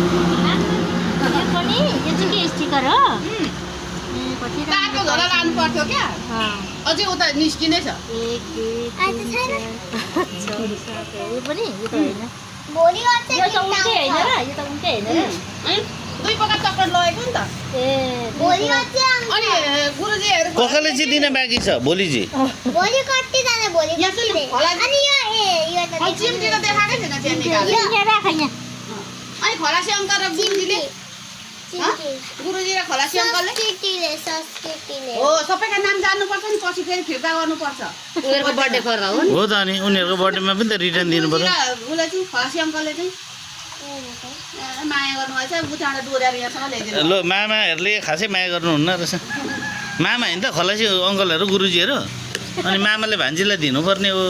यो पनि यो चाहिँ के स्टिकर हो तातो झोला लानु पर्थ्यो क्या अझै उता निस्किँदैछ 1 2 3 4 5 यो पनि यो त होइन भोलि गर्छ यो त उल्टै होइन र यो त उल्टै होइन र दुई पका चक्लेट लगेको नि त ए भोलि गर्छ अनि गुरुजीहरू कसले चाहिँ दिन बाँकी छ भोलि चाहिँ भोलि कति जाने भोलि यहाँ कति सुन, खोला- अनि यो त चिम्टी त देखाएकै छैन त्यहाँ निकाल्यो यहाँ राख यहाँ अनि खलासी अङ्कल र गुरुजीले चिम्टी गुरुजी र खलासी अङ्कलले संस्कृतिले हो सबैका नाम जान्नुपर्छ नि पछि फेरि फिर्ता गर्नुपर्छ उनीहरूको बर्थडे गरेर हो हो त अनि उनीहरूको बर्थडेमा पनि त रिटर्न दिनु पर्यो उसलाई चाहिँ खलासी अङ्कलले चाहिँ माया गर्नुभएछ उताबाट डोर्याएर यहाँसम्म ल्याइदिनु ल मामाहरूले खासै माया गर्नुहुन्न रहेछ मामा होइन त खलासी अङ्कलहरू गुरुजीहरू अनि मामाले भान्जीलाई दिनुपर्ने हो